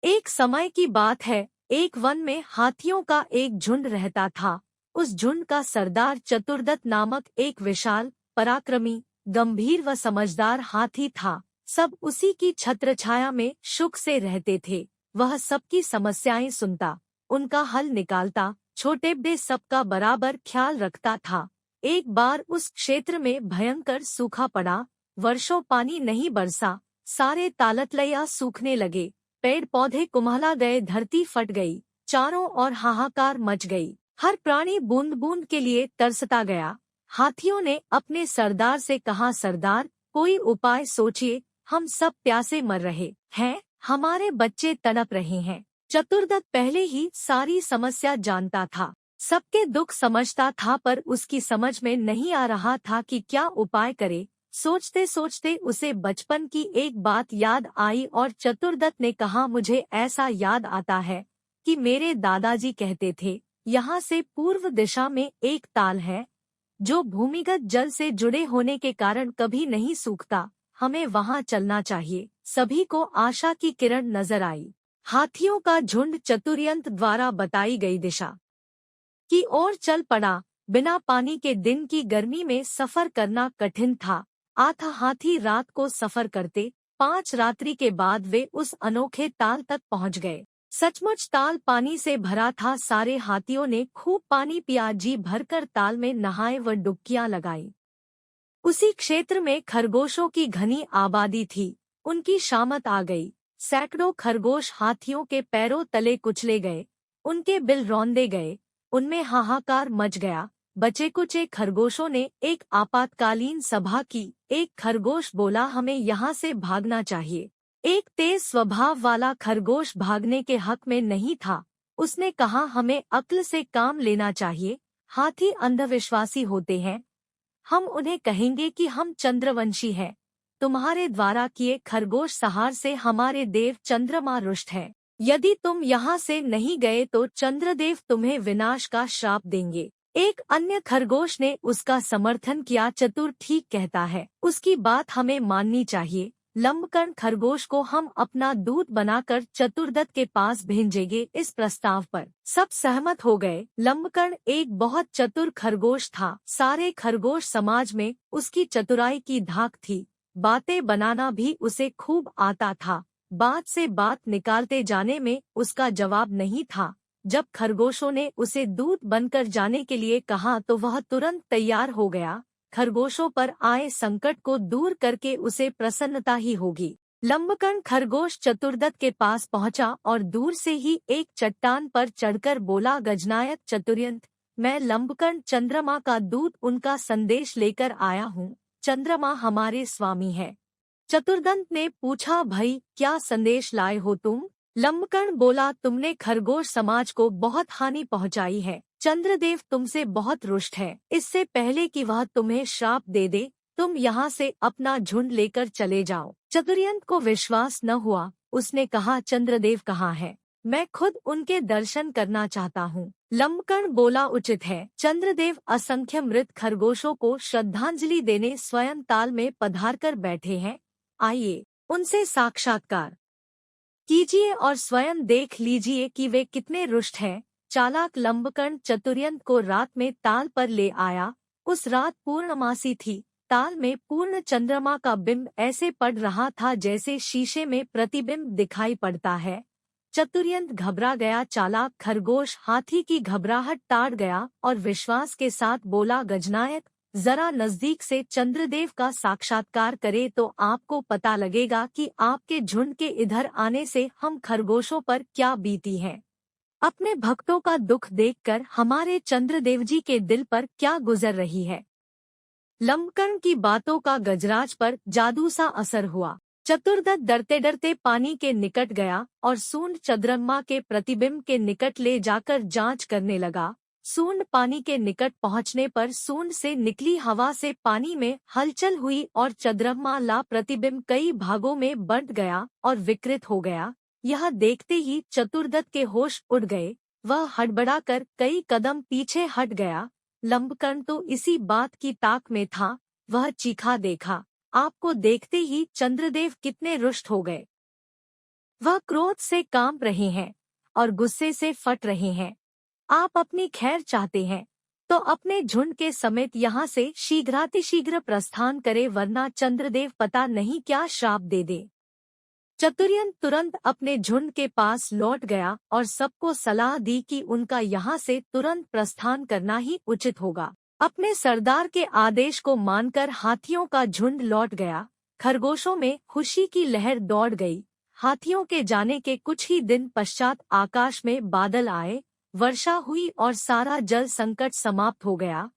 एक समय की बात है, एक वन में हाथियों का एक झुंड रहता था। उस झुंड का सरदार चतुर्दत्त नामक एक विशाल, पराक्रमी, गंभीर व समझदार हाथी था। सब उसी की छत्रछाया में सुख से रहते थे। वह सबकी समस्याएं सुनता, उनका हल निकालता, छोटे बड़े सबका बराबर ख्याल रखता था। एक बार उस क्षेत्र में भयंकर सूखा पड़ा। वर्षों पानी नहीं बरसा। सारे तालतलैया सूखने लगे। पेड़ पौधे कुम्हला गए, धरती फट गई। चारों ओर हाहाकार मच गई। हर प्राणी बूंद बूंद के लिए तरसता गया। हाथियों ने अपने सरदार से कहा, सरदार, कोई उपाय सोचिए, हम सब प्यासे मर रहे हैं, हमारे बच्चे तड़प रहे हैं। चतुर्दत्त पहले ही सारी समस्या जानता था, सबके दुख समझता था, पर उसकी समझ में नहीं आ रहा था कि क्या उपाय करे। सोचते सोचते उसे बचपन की एक बात याद आई और चतुर्दत्त ने कहा, मुझे ऐसा याद आता है कि मेरे दादाजी कहते थे, यहाँ से पूर्व दिशा में एक ताल है जो भूमिगत जल से जुड़े होने के कारण कभी नहीं सूखता। हमें वहाँ चलना चाहिए। सभी को आशा की किरण नजर आई। हाथियों का झुंड चतुर्यंत द्वारा बताई गई दिशा की ओर चल पड़ा। बिना पानी के दिन की गर्मी में सफर करना कठिन था। आधा हाथी रात को सफर करते। 5 रात्रि के बाद वे उस अनोखे ताल तक पहुंच गए। सचमुच ताल पानी से भरा था। सारे हाथियों ने खूब पानी पिया, जी भरकर ताल में नहाए व डुबकियां लगाई। उसी क्षेत्र में खरगोशों की घनी आबादी थी। उनकी शामत आ गई। सैकड़ों खरगोश हाथियों के पैरों तले कुचले गए। उनके बिल रौंदे गए। उनमें हाहाकार मच गया। बचे कुचे खरगोशों ने एक आपातकालीन सभा की। एक खरगोश बोला, हमें यहाँ से भागना चाहिए। एक तेज स्वभाव वाला खरगोश भागने के हक में नहीं था। उसने कहा, हमें अक्ल से काम लेना चाहिए। हाथी अंधविश्वासी होते हैं। हम उन्हें कहेंगे कि हम चंद्रवंशी हैं। तुम्हारे द्वारा किए खरगोश संहार से हमारे देव चंद्रमा रुष्ट है। यदि तुम यहाँ से नहीं गए तो चंद्रदेव तुम्हें विनाश का श्राप देंगे। एक अन्य खरगोश ने उसका समर्थन किया, चतुर ठीक कहता है, उसकी बात हमें माननी चाहिए। लंबकर्ण खरगोश को हम अपना दूत बनाकर चतुर्दत्त के पास भेजेंगे। इस प्रस्ताव पर सब सहमत हो गए। लंबकर्ण एक बहुत चतुर खरगोश था। सारे खरगोश समाज में उसकी चतुराई की धाक थी। बातें बनाना भी उसे खूब आता था। बात से बात निकालते जाने में उसका जवाब नहीं था। जब खरगोशों ने उसे दूत बनकर जाने के लिए कहा तो वह तुरंत तैयार हो गया। खरगोशों पर आए संकट को दूर करके उसे प्रसन्नता ही होगी। लंबकर्ण खरगोश चतुर्दत्त के पास पहुंचा और दूर से ही एक चट्टान पर चढ़कर बोला, गजनायक चतुर्यंत, मैं लंबकर्ण चंद्रमा का दूत उनका संदेश लेकर आया हूँ। चंद्रमा हमारे स्वामी है। चतुर्दंत ने पूछा, भाई क्या संदेश लाए हो तुम? लंबकर्ण बोला, तुमने खरगोश समाज को बहुत हानि पहुंचाई है। चंद्रदेव तुमसे बहुत रुष्ट है। इससे पहले कि वह तुम्हें श्राप दे दे, तुम यहाँ से अपना झुंड लेकर चले जाओ। चतुर्यंत को विश्वास न हुआ। उसने कहा, चंद्रदेव कहाँ है? मैं खुद उनके दर्शन करना चाहता हूँ। लंबकर्ण बोला, उचित है। चंद्रदेव असंख्य मृत खरगोशों को श्रद्धांजलि देने स्वयं ताल में पधारकर बैठे हैं। आइए उनसे साक्षात्कार कीजिए और स्वयं देख लीजिए कि वे कितने रुष्ट हैं। चालाक लंबकर्ण चतुर्यंत को रात में ताल पर ले आया। उस रात पूर्णमासी थी। ताल में पूर्ण चंद्रमा का बिंब ऐसे पड़ रहा था जैसे शीशे में प्रतिबिंब दिखाई पड़ता है। चतुर्यंत घबरा गया। चालाक खरगोश हाथी की घबराहट ताड़ गया और विश्वास के साथ बोला, गजनायक, जरा नजदीक से चंद्रदेव का साक्षात्कार करे तो आपको पता लगेगा कि आपके झुंड के इधर आने से हम खरगोशों पर क्या बीती है। अपने भक्तों का दुख देखकर हमारे चंद्रदेव जी के दिल पर क्या गुजर रही है। लंबकर्ण की बातों का गजराज पर जादू सा असर हुआ। चतुर्दत्त डरते डरते पानी के निकट गया और सूंड चंद्रमा के प्रतिबिंब के निकट ले जाकर जांच करने लगा। सूंड पानी के निकट पहुंचने पर सूंड से निकली हवा से पानी में हलचल हुई और चंद्रमा ला प्रतिबिंब कई भागों में बंट गया और विकृत हो गया। यह देखते ही चतुर्दत्त के होश उड़ गए। वह हड़बड़ाकर कई कदम पीछे हट गया। लंबकर्ण तो इसी बात की ताक में था। वह चीखा, देखा, आपको देखते ही चंद्रदेव कितने रुष्ट हो गए। वह क्रोध से कांप रहे हैं और गुस्से से फट रहे हैं। आप अपनी खैर चाहते हैं तो अपने झुंड के समेत यहाँ से शीघ्रातिशीघ्र प्रस्थान करे, वरना चंद्रदेव पता नहीं क्या श्राप दे दे। चतुर्यन तुरंत अपने झुंड के पास लौट गया और सबको सलाह दी कि उनका यहाँ से तुरंत प्रस्थान करना ही उचित होगा। अपने सरदार के आदेश को मानकर हाथियों का झुंड लौट गया। खरगोशों में खुशी की लहर दौड़ गई। हाथियों के जाने के कुछ ही दिन पश्चात आकाश में बादल आए, वर्षा हुई और सारा जल संकट समाप्त हो गया।